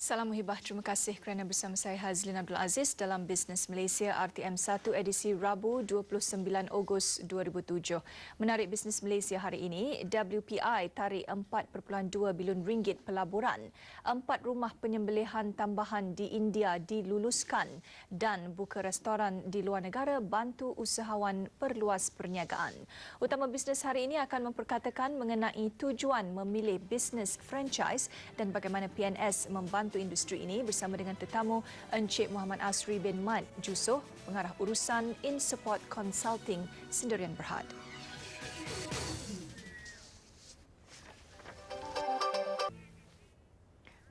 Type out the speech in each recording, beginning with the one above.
Salam muhibah, terima kasih kerana bersama saya Hazlin Abdul Aziz dalam Bisnes Malaysia RTM1 edisi Rabu 29 Ogos 2007. Menarik Bisnes Malaysia hari ini, WPI tarik 4.2 bilion ringgit pelaburan, 4 rumah penyembelihan tambahan di India diluluskan dan buka restoran di luar negara bantu usahawan perluas perniagaan. Utama bisnes hari ini akan memperkatakan mengenai tujuan memilih bisnes franchise dan bagaimana PNS membantu industri ini bersama dengan tetamu Encik Muhammad Asri bin Mat Jusoh, pengarah urusan In Support Consulting Sendirian Berhad.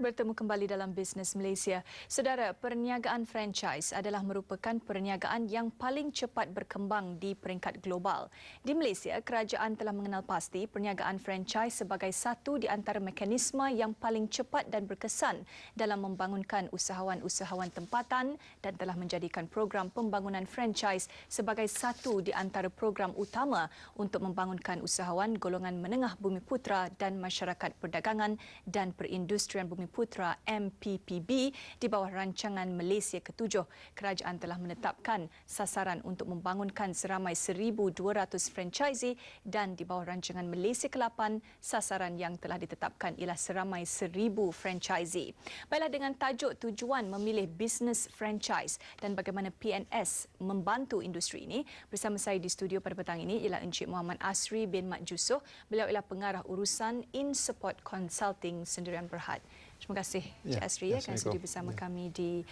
Bertemu kembali dalam Bisnes Malaysia. Saudara, perniagaan franchise adalah merupakan perniagaan yang paling cepat berkembang di peringkat global. Di Malaysia, kerajaan telah mengenal pasti perniagaan franchise sebagai satu di antara mekanisme yang paling cepat dan berkesan dalam membangunkan usahawan-usahawan tempatan dan telah menjadikan program pembangunan franchise sebagai satu di antara program utama untuk membangunkan usahawan golongan menengah Bumiputera dan masyarakat perdagangan dan perindustrian Bumiputera MPPB di bawah rancangan Malaysia ke-7. Kerajaan telah menetapkan sasaran untuk membangunkan seramai 1,200 franchisee dan di bawah rancangan Malaysia ke-8 sasaran yang telah ditetapkan ialah seramai 1,000 franchisee. Baiklah, dengan tajuk tujuan memilih bisnes franchise dan bagaimana PNS membantu industri ini, bersama saya di studio pada petang ini ialah Encik Muhammad Asri bin Mat Jusoh. Beliau ialah pengarah urusan In Support Consulting Sendirian Berhad. Terima kasih Cik Asri kerana sudi bersama kami di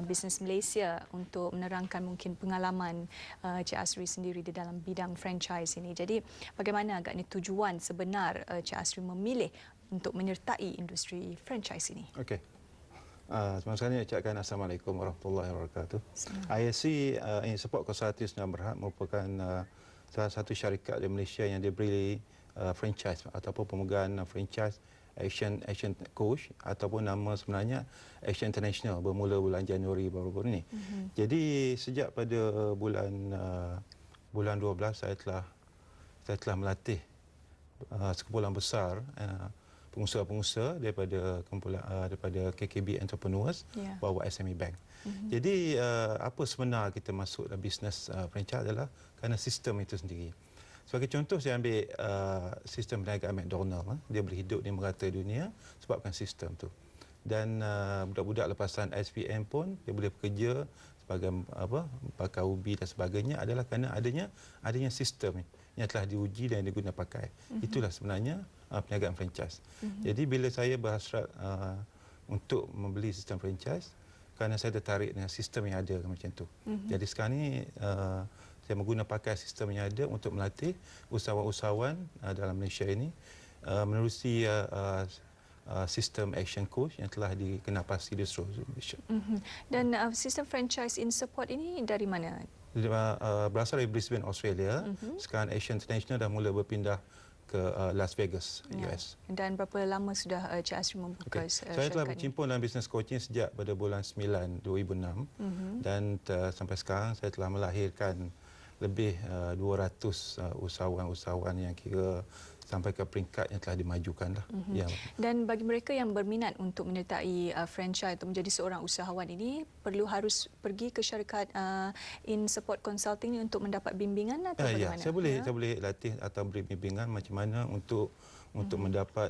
Bisnes Malaysia untuk menerangkan mungkin pengalaman Cik Asri sendiri di dalam bidang franchise ini. Jadi bagaimana agaknya tujuan sebenar Cik Asri memilih untuk menyertai industri franchise ini? Okey. Terima kasih ucapkan Assalamualaikum warahmatullahi wabarakatuh. ISC In Support Consulting Sendirian Berhad merupakan salah satu syarikat di Malaysia yang diberi franchise ataupun pemegang franchise Action Coach ataupun nama sebenarnya Action International bermula bulan Januari baru-baru ini. Jadi sejak pada bulan 12 saya telah melatih sekumpulan besar pengusaha-pengusaha daripada KKB Entrepreneurs bawah SME Bank. Jadi apa sebenar kita masuk dalam bisnes franchise adalah kerana sistem itu sendiri. Sebagai contoh, saya ambil sistem perniagaan McDonald. Dia boleh hidup di merata dunia sebabkan sistem tu. Dan budak-budak lepasan SPM pun dia boleh bekerja sebagai pakar ubi dan sebagainya adalah kerana adanya sistem yang telah diuji dan diguna pakai. Itulah sebenarnya perniagaan franchise. Jadi bila saya berhasrat untuk membeli sistem franchise, kerana saya tertarik dengan sistem yang ada macam tu. Jadi sekarang ni saya menggunakan pakai sistem yang ada untuk melatih usahawan-usahawan dalam Malaysia ini menerusi sistem Action Coach yang telah dikenapasi di seluruh Malaysia. Dan sistem franchise In Support ini dari mana? Berasal dari Brisbane, Australia. Sekarang Action International dah mula berpindah ke Las Vegas, US. Dan berapa lama sudah Cik Asri membuka Saya telah bercimpung dalam bisnes coaching sejak pada bulan 9 2006 dan sampai sekarang saya telah melahirkan lebih 200 usahawan-usahawan yang kira sampai ke peringkat yang telah dimajukan lah. Dan bagi mereka yang berminat untuk menyertai franchise atau menjadi seorang usahawan ini, harus pergi ke syarikat In Support Consulting ini untuk mendapat bimbingan atau bagaimana? Saya boleh latih atau beri bimbingan macam mana untuk mendapat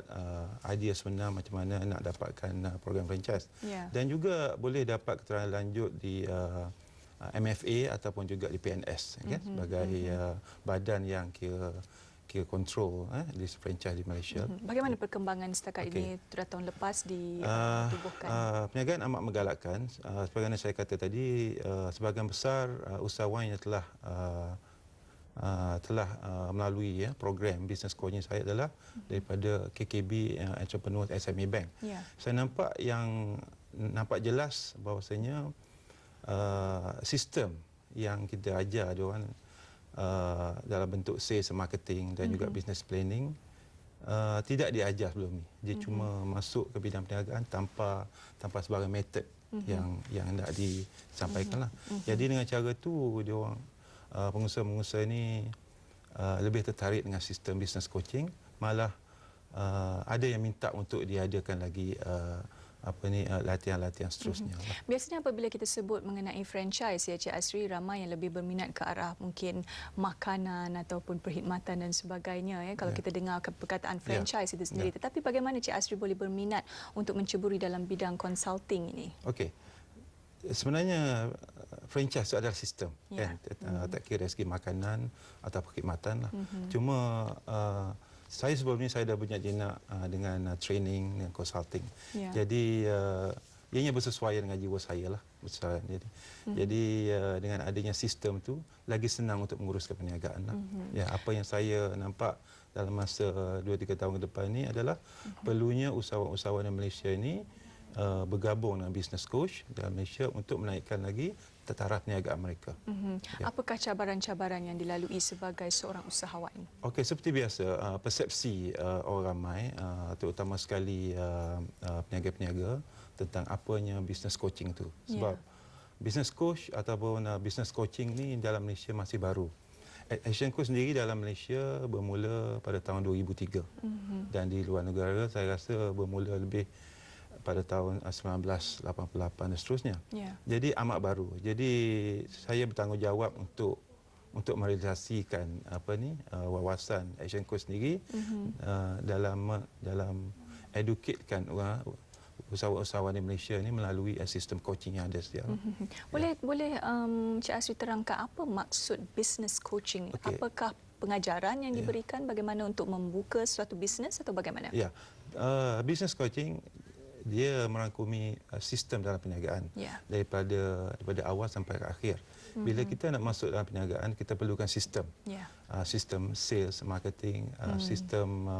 idea sebenar macam mana nak dapatkan program franchise. Dan juga boleh dapat keterangan lanjut di MFA ataupun juga di PNS sebagai badan yang kira kontrol di franchise di Malaysia. Bagaimana perkembangan setakat ini sudah tahun lepas ditubuhkan? Perniagaan amat menggalakkan. Sebagaimana saya kata tadi, sebahagian besar usahawan yang telah melalui program business coaching saya adalah daripada KKB Entrepreneurs SME Bank. Saya nampak jelas bahawasanya sistem yang kita ajar diorang dalam bentuk sales marketing dan juga business planning tidak diajar sebelum ni. Dia cuma masuk ke bidang perniagaan tanpa sebarang method yang nak disampaikan lah. Jadi dengan cara tu diorang pengusaha-pengusaha ni lebih tertarik dengan sistem business coaching, malah ada yang minta untuk diadakan lagi latihan-latihan seterusnya. Biasanya apabila kita sebut mengenai franchise ya Cik Asri, ramai yang lebih berminat ke arah mungkin makanan ataupun perkhidmatan dan sebagainya ya kalau kita dengar perkataan franchise itu sendiri. Tetapi bagaimana Cik Asri boleh berminat untuk menceburi dalam bidang consulting ini? Okey. Sebenarnya franchise itu adalah sistem kan, tak kira dari segi makanan atau perkhidmatan lah. Cuma saya sebelum ni saya dah berjinak dengan training, dengan consulting. Jadi ianya bersesuaian dengan jiwa saya lah. Jadi dengan adanya sistem tu lagi senang untuk menguruskan perniagaan lah. Ya, apa yang saya nampak dalam masa 2-3 tahun ke depan ni adalah perlunya usahawan-usahawan di Malaysia ini bergabung dengan business coach dalam Malaysia untuk menaikkan lagi taraf perniagaan mereka. Apakah cabaran-cabaran yang dilalui sebagai seorang usahawan? Okey, seperti biasa, persepsi orang ramai, terutama sekali peniaga-peniaga tentang apanya business coaching itu. Sebab business coach ataupun business coaching ni dalam Malaysia masih baru. Asian Coach sendiri dalam Malaysia bermula pada tahun 2003 dan di luar negara saya rasa bermula lebih pada tahun 1988 dan seterusnya. Jadi amat baru. Jadi saya bertanggungjawab untuk merealisasikan wawasan Asian Coach sendiri dalam educatekan usahawan-usahawan di Malaysia ini melalui sistem coaching yang ada sedia. Boleh Cik Asri terangkan apa maksud business coaching? Apakah pengajaran yang diberikan bagaimana untuk membuka suatu bisnes atau bagaimana? Ya, business coaching dia merangkumi sistem dalam perniagaan daripada awal sampai ke akhir. Bila kita nak masuk dalam perniagaan, kita perlukan sistem. Sistem sales, marketing, sistem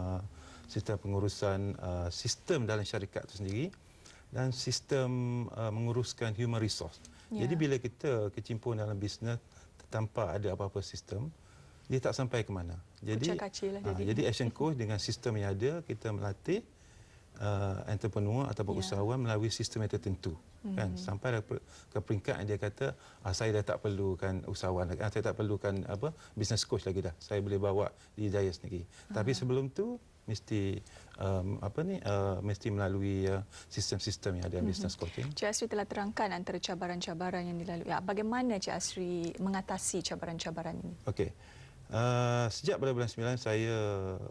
pengurusan, sistem dalam syarikat itu sendiri dan sistem menguruskan human resource. Jadi bila kita kecimpung dalam bisnes tanpa ada apa-apa sistem, dia tak sampai ke mana. Jadi Asian Coach dengan sistem yang ada, kita melatih entrepreneur ataupun usahawan melalui sistem yang tertentu kan sampai ke peringkat yang dia kata saya dah tak perlukan usahawan lagi, saya tak perlukan business coach lagi dah, saya boleh bawa diri saya sendiri. Tapi sebelum tu mesti mesti melalui sistem-sistem yang ada business coaching. Cik Asri telah terangkan antara cabaran-cabaran yang dilalui. Bagaimana Cik Asri mengatasi cabaran-cabaran ini? Okey. Sejak pada bulan 9 saya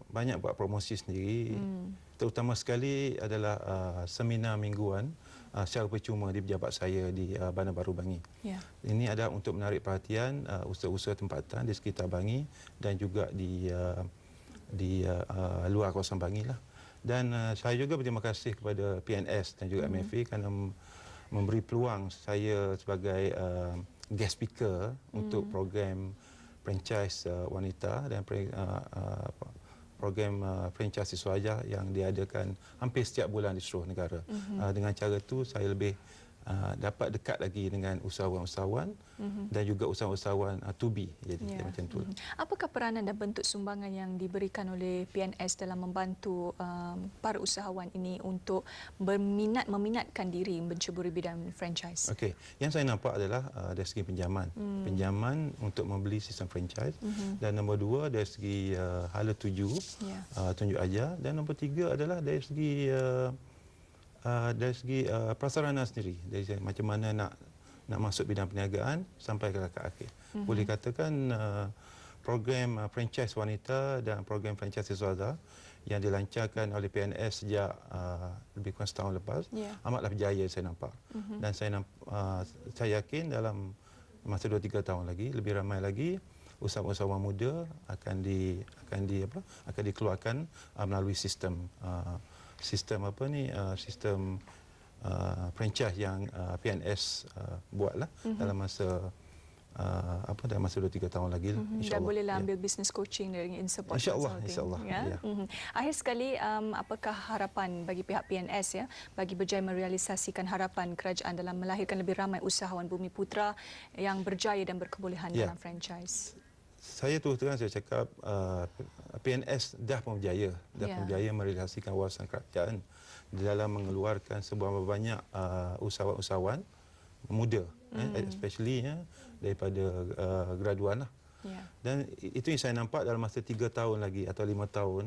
banyak buat promosi sendiri. Terutama sekali adalah seminar mingguan secara percuma di pejabat saya di Bandar Baru Bangi. Ini adalah untuk menarik perhatian usaha-usaha tempatan di sekitar Bangi dan juga di luar kawasan Bangi lah. Dan saya juga berterima kasih kepada PNS dan juga MFA kerana memberi peluang saya sebagai guest speaker untuk program franchise wanita dan program franchise siswa ajar yang diadakan hampir setiap bulan di seluruh negara. Dengan cara itu saya lebih dapat dekat lagi dengan usahawan-usahawan dan juga usahawan-usahawan to be. Jadi macam tu. Apakah peranan dan bentuk sumbangan yang diberikan oleh PNS dalam membantu para usahawan ini untuk meminatkan diri menceburi bidang franchise? Okey, yang saya nampak adalah dari segi pinjaman. Pinjaman untuk membeli sistem franchise dan nombor 2 dari segi hala tuju, tunjuk ajar dan nombor 3 adalah dari segi prasarana sendiri, dari macam mana nak masuk bidang perniagaan sampai ke akhir. Boleh katakan program franchise wanita dan program franchise siswa yang dilancarkan oleh PNS sejak lebih kurang setahun lepas amatlah berjaya saya nampak. Dan saya yakin dalam masa 2-3 tahun lagi lebih ramai lagi usahawan-usahawan muda akan dikeluarkan melalui sistem sistem franchise yang PNS buatlah dalam masa dalam masa 2-3 tahun lagi lah, insya-Allah. Dan bolehlah ambil business coaching in support insya-Allah. Akhir sekali, apakah harapan bagi pihak PNS bagi berjaya merealisasikan harapan kerajaan dalam melahirkan lebih ramai usahawan Bumiputera yang berjaya dan berkebolehan dalam franchise? Saya terus terang saya cakap PNS dah pun berjaya merealisasikan wawasan kerajaan dalam mengeluarkan seberapa banyak usahawan-usahawan muda, especially daripada graduan lah. Dan itu yang saya nampak dalam masa 3 tahun lagi atau 5 tahun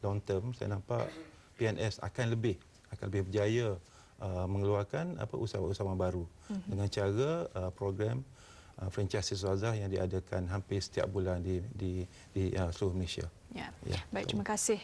long term, saya nampak PNS akan lebih berjaya mengeluarkan usahawan-usahawan baru dengan cara program franchise Wazah yang diadakan hampir setiap bulan di seluruh Malaysia. Ya. Ya, Baik, betul. terima kasih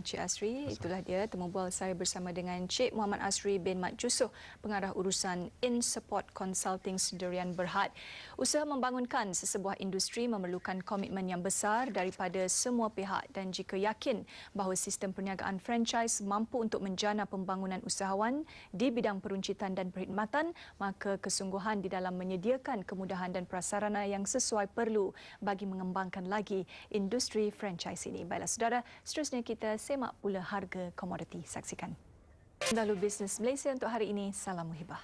Cik Asri. Itulah dia temu bual saya bersama dengan Cik Muhammad Asri bin Mat Jusoh, pengarah urusan In Support Consulting Sdn Berhad. Usaha membangunkan sesebuah industri memerlukan komitmen yang besar daripada semua pihak, dan jika yakin bahawa sistem perniagaan franchise mampu untuk menjana pembangunan usahawan di bidang peruncitan dan perkhidmatan, maka kesungguhan di dalam menyediakan kemudahan dan prasarana yang sesuai perlu bagi mengembangkan lagi industri franchise ini. Baiklah saudara, seterusnya kita semak pula harga komoditi. Saksikan. Lalu Bisnes Malaysia untuk hari ini. Salam muhibah.